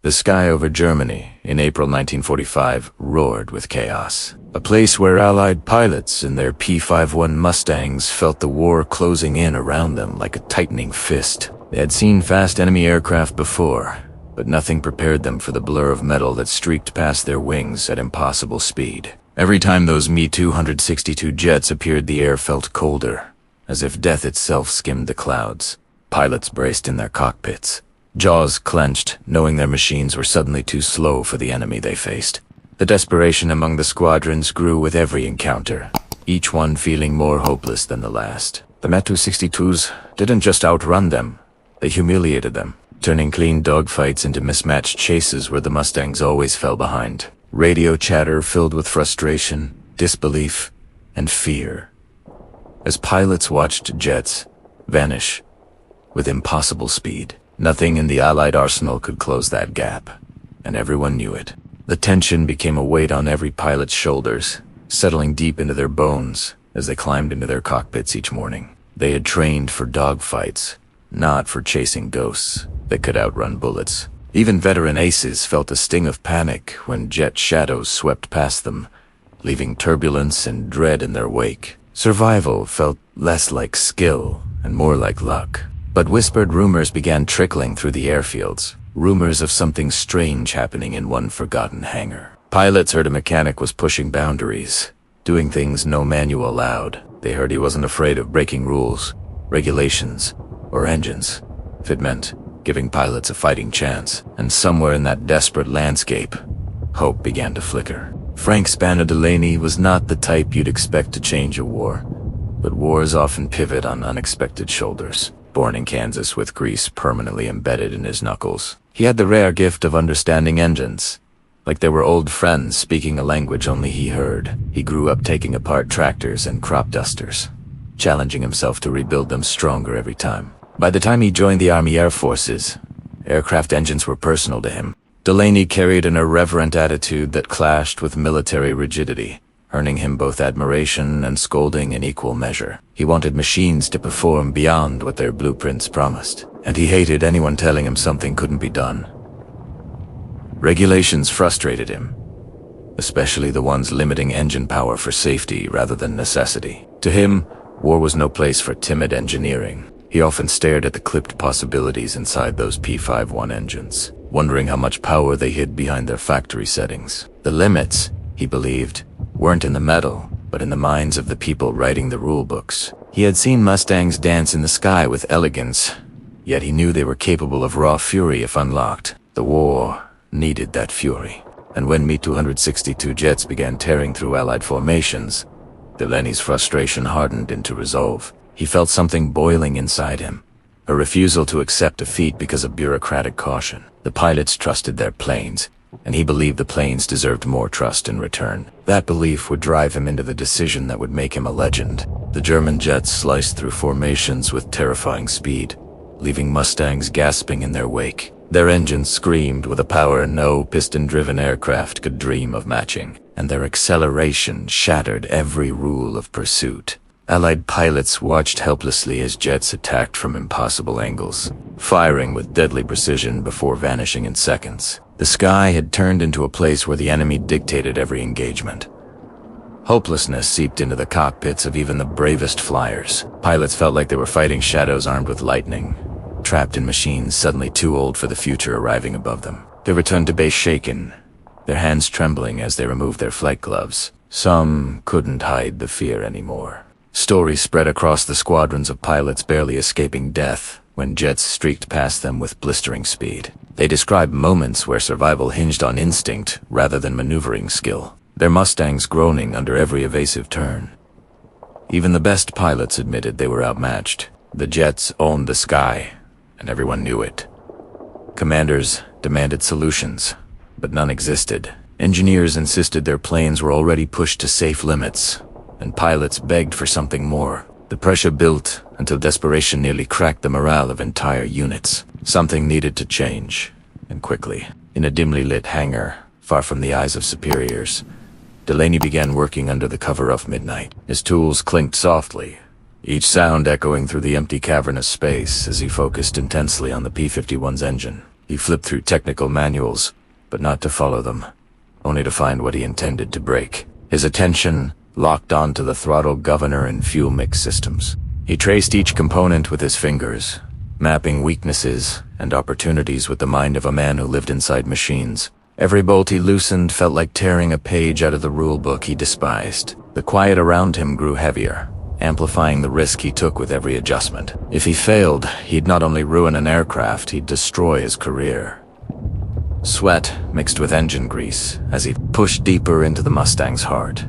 The sky over Germany in April 1945 roared with chaos. A place where Allied pilots in their P-51 Mustangs felt the war closing in around them like a tightening fist. They had seen fast enemy aircraft before, but nothing prepared them for the blur of metal that streaked past their wings at impossible speed. Every time those Mi-262 jets appeared, the air felt colder, as if death itself skimmed the clouds. Pilots braced in their cockpits, jaws clenched, knowing their machines were suddenly too slow for the enemy they faced. The desperation among the squadrons grew with every encounter, each one feeling more hopeless than the last. The Mi-262s didn't just outrun them, they humiliated them, turning clean dogfights into mismatched chases where the Mustangs always fell behind. Radio chatter filled with frustration, disbelief, and fear, as pilots watched jets vanish with impossible speed. Nothing in the Allied arsenal could close that gap, and everyone knew it. The tension became a weight on every pilot's shoulders, settling deep into their bones as they climbed into their cockpits each morning. They had trained for dogfights, not for chasing ghosts that could outrun bullets. Even veteran aces felt a sting of panic when jet shadows swept past them, leaving turbulence and dread in their wake. Survival felt less like skill and more like luck. But whispered rumors began trickling through the airfields. Rumors of something strange happening in one forgotten hangar. Pilots heard a mechanic was pushing boundaries, doing things no manual allowed. They heard he wasn't afraid of breaking rules, regulations, or engines, if it meant giving pilots a fighting chance. And somewhere in that desperate landscape, hope began to flicker. Frank Spanner Delaney was not the type you'd expect to change a war, but wars often pivot on unexpected shoulders. Born in Kansas with grease permanently embedded in his knuckles, he had the rare gift of understanding engines, like they were old friends speaking a language only he heard. He grew up taking apart tractors and crop dusters, challenging himself to rebuild them stronger every time. By the time he joined the Army Air Forces, aircraft engines were personal to him. Delaney carried an irreverent attitude that clashed with military rigidity, earning him both admiration and scolding in equal measure. He wanted machines to perform beyond what their blueprints promised, and he hated anyone telling him something couldn't be done. Regulations frustrated him, especially the ones limiting engine power for safety rather than necessity. To him, war was no place for timid engineering. He often stared at the clipped possibilities inside those P-51 engines, wondering how much power they hid behind their factory settings. The limits, he believed, weren't in the metal, but in the minds of the people writing the rule books. He had seen Mustangs dance in the sky with elegance, yet he knew they were capable of raw fury if unlocked. The war needed that fury. And when Mi-262 jets began tearing through Allied formations, Delaney's frustration hardened into resolve. He felt something boiling inside him, a refusal to accept defeat because of bureaucratic caution. The pilots trusted their planes, and he believed the planes deserved more trust in return. That belief would drive him into the decision that would make him a legend. The German jets sliced through formations with terrifying speed, leaving Mustangs gasping in their wake. Their engines screamed with a power no piston-driven aircraft could dream of matching, and their acceleration shattered every rule of pursuit. Allied pilots watched helplessly as jets attacked from impossible angles, firing with deadly precision before vanishing in seconds. The sky had turned into a place where the enemy dictated every engagement. Hopelessness seeped into the cockpits of even the bravest flyers. Pilots felt like they were fighting shadows armed with lightning, trapped in machines suddenly too old for the future arriving above them. They returned to base shaken, their hands trembling as they removed their flight gloves. Some couldn't hide the fear anymore. Stories spread across the squadrons of pilots barely escaping death when jets streaked past them with blistering speed. They described moments where survival hinged on instinct rather than maneuvering skill, their Mustangs groaning under every evasive turn. Even the best pilots admitted they were outmatched. The jets owned the sky, and everyone knew it. Commanders demanded solutions, but none existed. Engineers insisted their planes were already pushed to safe limits, and pilots begged for something more. The pressure built until desperation nearly cracked the morale of entire units. Something needed to change, and quickly. In a dimly lit hangar, far from the eyes of superiors, Delaney began working under the cover of midnight. His tools clinked softly, each sound echoing through the empty cavernous space as he focused intensely on the P-51's engine. He flipped through technical manuals, but not to follow them, only to find what he intended to break. His attention locked onto the throttle governor and fuel mix systems. He traced each component with his fingers, mapping weaknesses and opportunities with the mind of a man who lived inside machines. Every bolt he loosened felt like tearing a page out of the rulebook he despised. The quiet around him grew heavier, amplifying the risk he took with every adjustment. If he failed, he'd not only ruin an aircraft, he'd destroy his career. Sweat mixed with engine grease as he pushed deeper into the Mustang's heart.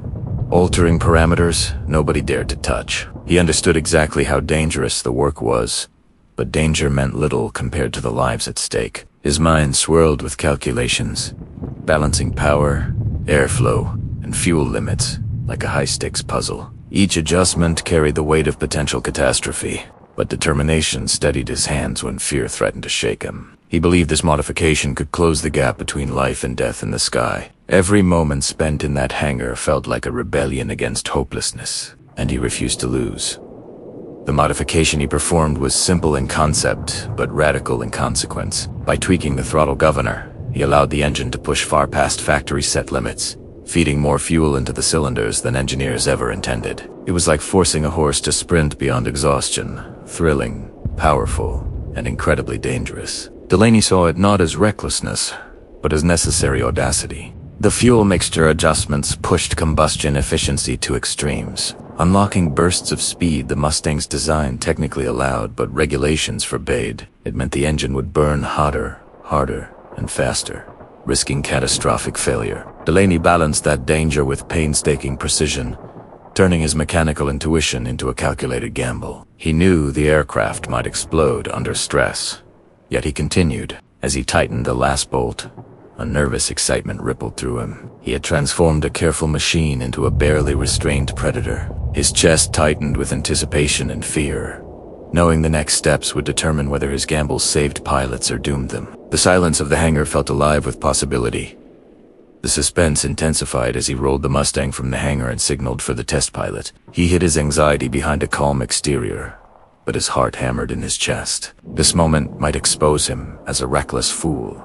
Altering parameters nobody dared to touch. He understood exactly how dangerous the work was, but danger meant little compared to the lives at stake. His mind swirled with calculations, balancing power, airflow, and fuel limits like a high-stakes puzzle. Each adjustment carried the weight of potential catastrophe, but determination steadied his hands when fear threatened to shake him. He believed this modification could close the gap between life and death in the sky. Every moment spent in that hangar felt like a rebellion against hopelessness, and he refused to lose. The modification he performed was simple in concept, but radical in consequence. By tweaking the throttle governor, he allowed the engine to push far past factory-set limits, feeding more fuel into the cylinders than engineers ever intended. It was like forcing a horse to sprint beyond exhaustion, thrilling, powerful, and incredibly dangerous. Delaney saw it not as recklessness, but as necessary audacity. The fuel mixture adjustments pushed combustion efficiency to extremes, unlocking bursts of speed the Mustang's design technically allowed but regulations forbade. It meant the engine would burn hotter, harder, and faster, risking catastrophic failure. Delaney balanced that danger with painstaking precision, turning his mechanical intuition into a calculated gamble. He knew the aircraft might explode under stress, yet he continued. As he tightened the last bolt, a nervous excitement rippled through him. He had transformed a careful machine into a barely restrained predator. His chest tightened with anticipation and fear, knowing the next steps would determine whether his gamble saved pilots or doomed them. The silence of the hangar felt alive with possibility. The suspense intensified as he rolled the Mustang from the hangar and signaled for the test pilot. He hid his anxiety behind a calm exterior, but his heart hammered in his chest. This moment might expose him as a reckless fool,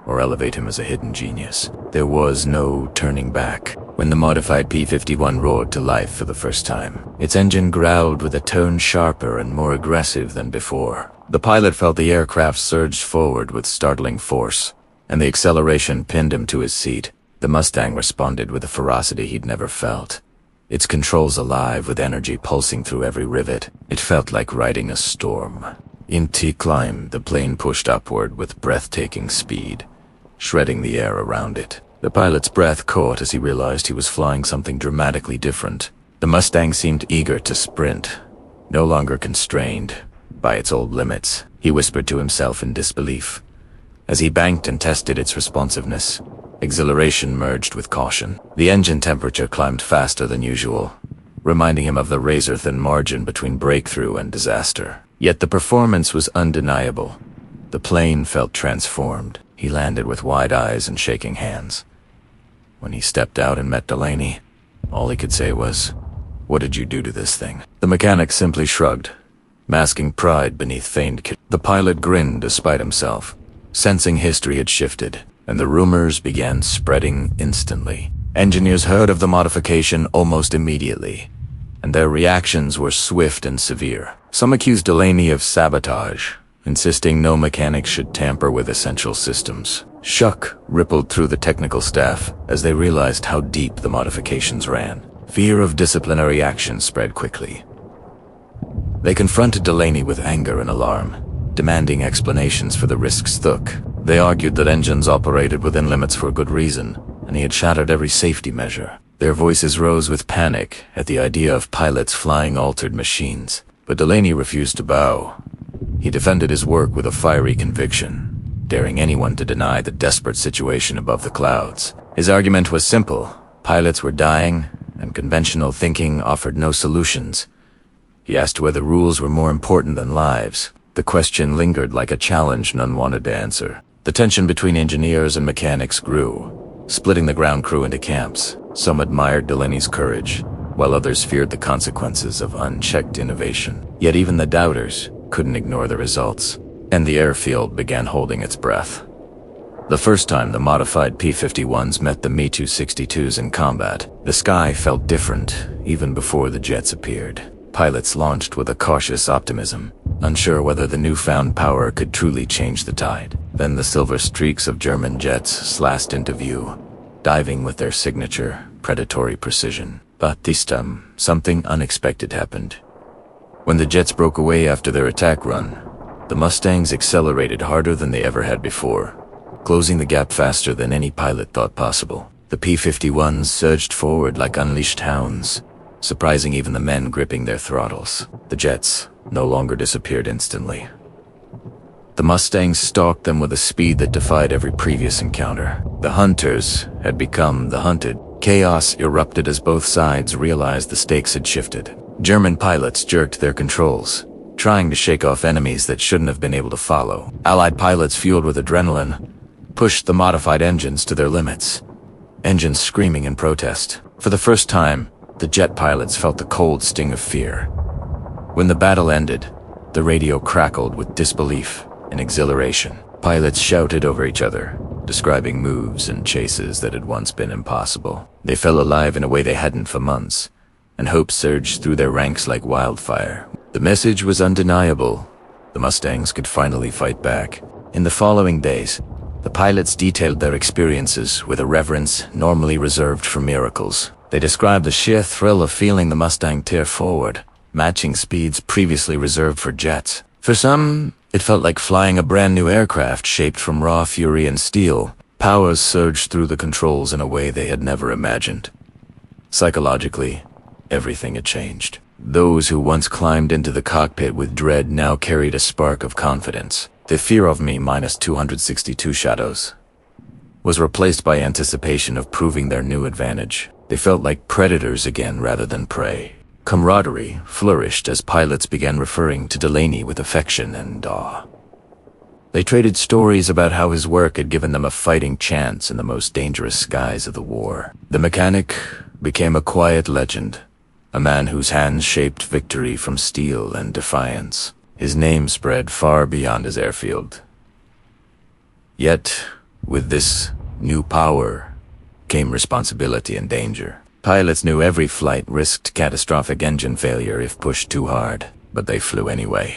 or elevate him as a hidden genius. There was no turning back. When the modified P-51 roared to life for the first time, its engine growled with a tone sharper and more aggressive than before. The pilot felt the aircraft surge forward with startling force, and the acceleration pinned him to his seat. The Mustang responded with a ferocity he'd never felt, its controls alive with energy pulsing through every rivet. It felt like riding a storm. In T-climb, the plane pushed upward with breathtaking speed, shredding the air around it. The pilot's breath caught as he realized he was flying something dramatically different. The Mustang seemed eager to sprint, no longer constrained by its old limits. He whispered to himself in disbelief. As he banked and tested its responsiveness, exhilaration merged with caution. The engine temperature climbed faster than usual, reminding him of the razor-thin margin between breakthrough and disaster. Yet the performance was undeniable. The plane felt transformed. He landed with wide eyes and shaking hands. When he stepped out and met Delaney, all he could say was, "What did you do to this thing?" The mechanic simply shrugged, masking pride beneath feigned. The pilot grinned despite himself, sensing history had shifted, and the rumors began spreading instantly. Engineers heard of the modification almost immediately, and their reactions were swift and severe. Some accused Delaney of sabotage, insisting no mechanic should tamper with essential systems. Shock rippled through the technical staff as they realized how deep the modifications ran. Fear of disciplinary action spread quickly. They confronted Delaney with anger and alarm, demanding explanations for the risks took. They argued that engines operated within limits for good reason, and he had shattered every safety measure. Their voices rose with panic at the idea of pilots flying altered machines. But Delaney refused to bow. He defended his work with a fiery conviction, daring anyone to deny the desperate situation above the clouds. His argument was simple. Pilots were dying, and conventional thinking offered no solutions. He asked whether rules were more important than lives. The question lingered like a challenge none wanted to answer. The tension between engineers and mechanics grew, splitting the ground crew into camps. Some admired Delaney's courage, while others feared the consequences of unchecked innovation. Yet even the doubters couldn't ignore the results. and the airfield began holding its breath. The first time the modified P-51s met the Mi-262s in combat, the sky felt different even before the jets appeared. Pilots launched with a cautious optimism, unsure whether the newfound power could truly change the tide. Then the silver streaks of German jets slashed into view, diving with their signature, predatory precision. But this time, something unexpected happened. When the jets broke away after their attack run, the Mustangs accelerated harder than they ever had before, closing the gap faster than any pilot thought possible. The P-51s surged forward like unleashed hounds, surprising even the men gripping their throttles. The jets no longer disappeared instantly. The Mustangs stalked them with a speed that defied every previous encounter. The hunters had become the hunted. Chaos erupted as both sides realized the stakes had shifted. German pilots jerked their controls, trying to shake off enemies that shouldn't have been able to follow. Allied pilots, fueled with adrenaline, pushed the modified engines to their limits, engines screaming in protest. For the first time, the jet pilots felt the cold sting of fear. When the battle ended, the radio crackled with disbelief and exhilaration. Pilots shouted over each other, describing moves and chases that had once been impossible. They felt alive in a way they hadn't for months, and hope surged through their ranks like wildfire. The message was undeniable. The Mustangs could finally fight back. In the following days, the pilots detailed their experiences with a reverence normally reserved for miracles. They described the sheer thrill of feeling the Mustang tear forward, matching speeds previously reserved for jets. For some, it felt like flying a brand new aircraft shaped from raw fury and steel. Powers surged through the controls in a way they had never imagined. Psychologically, everything had changed. Those who once climbed into the cockpit with dread now carried a spark of confidence. The fear of me minus 262 shadows was replaced by anticipation of proving their new advantage. They felt like predators again rather than prey. Camaraderie flourished as pilots began referring to Delaney with affection and awe. They traded stories about how his work had given them a fighting chance in the most dangerous skies of the war. The mechanic became a quiet legend, a man whose hands shaped victory from steel and defiance. His name spread far beyond his airfield. Yet, with this new power came responsibility and danger. Pilots knew every flight risked catastrophic engine failure if pushed too hard, but they flew anyway,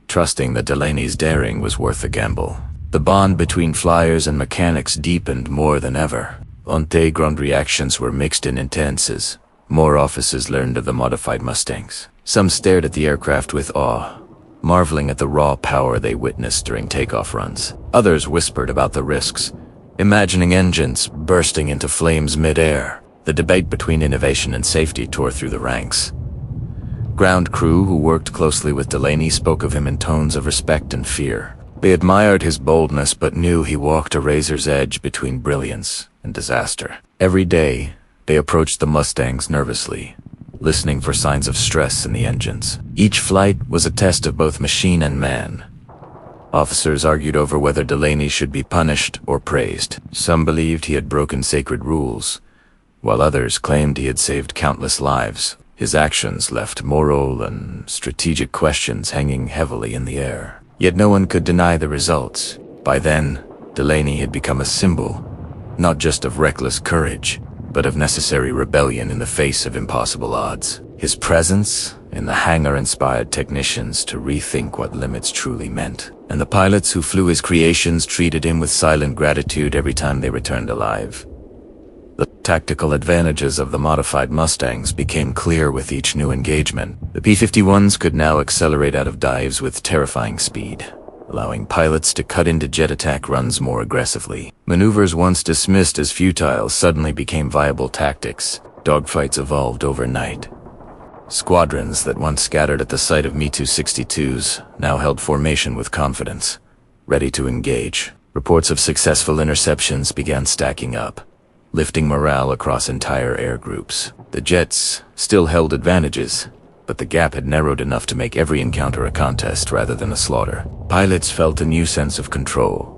trusting that Delaney's daring was worth the gamble. The bond between flyers and mechanics deepened more than ever. On day ground reactions were mixed and intense. More officers learned of the modified Mustangs. Some stared at the aircraft with awe, marveling at the raw power they witnessed during takeoff runs. Others whispered about the risks, imagining engines bursting into flames mid-air. The debate between innovation and safety tore through the ranks. Ground crew who worked closely with Delaney spoke of him in tones of respect and fear. They admired his boldness but knew he walked a razor's edge between brilliance and disaster. Every day, they approached the Mustangs nervously, listening for signs of stress in the engines. Each flight was a test of both machine and man. Officers argued over whether Delaney should be punished or praised. Some believed he had broken sacred rules, while others claimed he had saved countless lives. His actions left moral and strategic questions hanging heavily in the air. Yet no one could deny the results. By then, Delaney had become a symbol, not just of reckless courage, but of necessary rebellion in the face of impossible odds. His presence in the hangar inspired technicians to rethink what limits truly meant, and the pilots who flew his creations treated him with silent gratitude every time they returned alive. The tactical advantages of the modified Mustangs became clear with each new engagement. The P-51s could now accelerate out of dives with terrifying speed, allowing pilots to cut into jet attack runs more aggressively. Maneuvers once dismissed as futile suddenly became viable tactics. Dogfights evolved overnight. Squadrons that once scattered at the sight of Mi-262s now held formation with confidence, ready to engage. Reports of successful interceptions began stacking up, lifting morale across entire air groups. The jets still held advantages, but the gap had narrowed enough to make every encounter a contest rather than a slaughter. Pilots felt a new sense of control.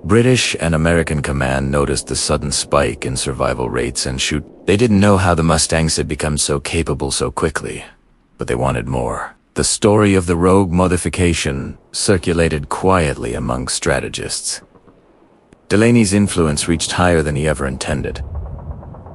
British and American command noticed the sudden spike in survival rates and shoot. They didn't know how the Mustangs had become so capable so quickly, but they wanted more. The story of the rogue modification circulated quietly among strategists. Delaney's influence reached higher than he ever intended.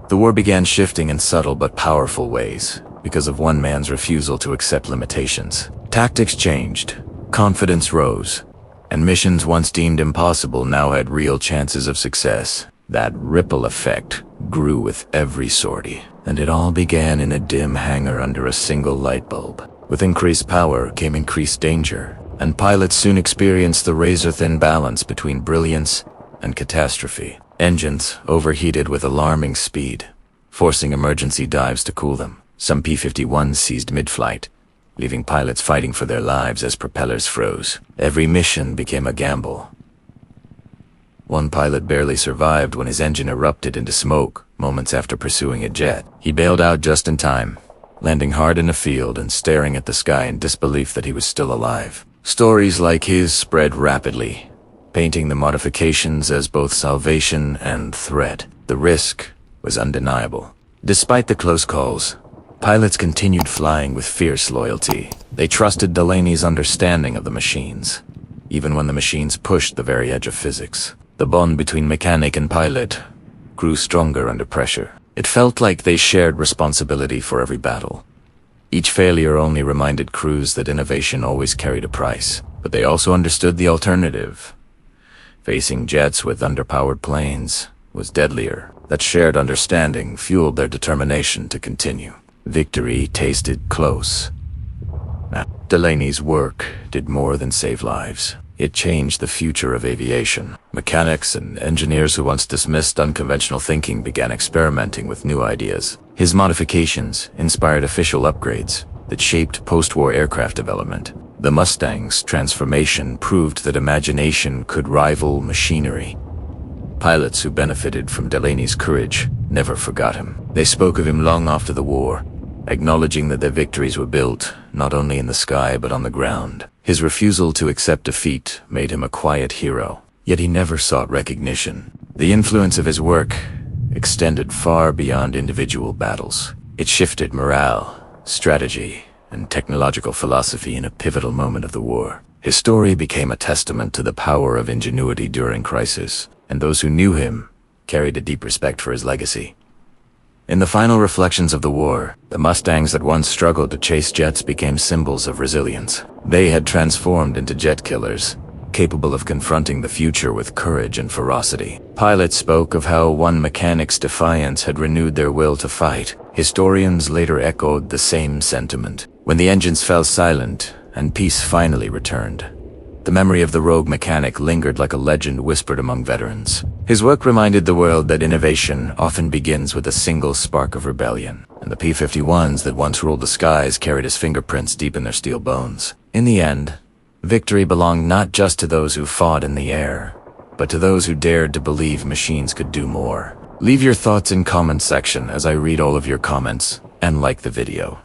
The war began shifting in subtle but powerful ways because of one man's refusal to accept limitations. Tactics changed, confidence rose, and missions once deemed impossible now had real chances of success. That ripple effect grew with every sortie, and it all began in a dim hangar under a single light bulb. With increased power came increased danger, and pilots soon experienced the razor-thin balance between brilliance and catastrophe. Engines overheated with alarming speed, forcing emergency dives to cool them. Some P-51s seized mid-flight, leaving pilots fighting for their lives as propellers froze. Every mission became a gamble. One pilot barely survived when his engine erupted into smoke moments after pursuing a jet. He bailed out just in time, landing hard in a field and staring at the sky in disbelief that he was still alive. Stories like his spread rapidly, painting the modifications as both salvation and threat. The risk was undeniable. Despite the close calls, pilots continued flying with fierce loyalty. They trusted Delaney's understanding of the machines, even when the machines pushed the very edge of physics. The bond between mechanic and pilot grew stronger under pressure. It felt like they shared responsibility for every battle. Each failure only reminded crews that innovation always carried a price, but they also understood the alternative. Facing jets with underpowered planes was deadlier. That shared understanding fueled their determination to continue. Victory tasted close. Now, Delaney's work did more than save lives. It changed the future of aviation. Mechanics and engineers who once dismissed unconventional thinking began experimenting with new ideas. His modifications inspired official upgrades that shaped post-war aircraft development. The Mustang's transformation proved that imagination could rival machinery. Pilots who benefited from Delaney's courage never forgot him. They spoke of him long after the war, acknowledging that their victories were built not only in the sky but on the ground. His refusal to accept defeat made him a quiet hero, yet he never sought recognition. The influence of his work extended far beyond individual battles. It shifted morale, strategy, and technological philosophy in a pivotal moment of the war. His story became a testament to the power of ingenuity during crisis, and those who knew him carried a deep respect for his legacy. In the final reflections of the war, the Mustangs that once struggled to chase jets became symbols of resilience. They had transformed into jet killers, capable of confronting the future with courage and ferocity. Pilots spoke of how one mechanic's defiance had renewed their will to fight. Historians later echoed the same sentiment. When the engines fell silent and peace finally returned, the memory of the rogue mechanic lingered like a legend whispered among veterans. His work reminded the world that innovation often begins with a single spark of rebellion, and the P-51s that once ruled the skies carried his fingerprints deep in their steel bones. In the end, victory belonged not just to those who fought in the air, but to those who dared to believe machines could do more. Leave your thoughts in comment section as I read all of your comments, and like the video.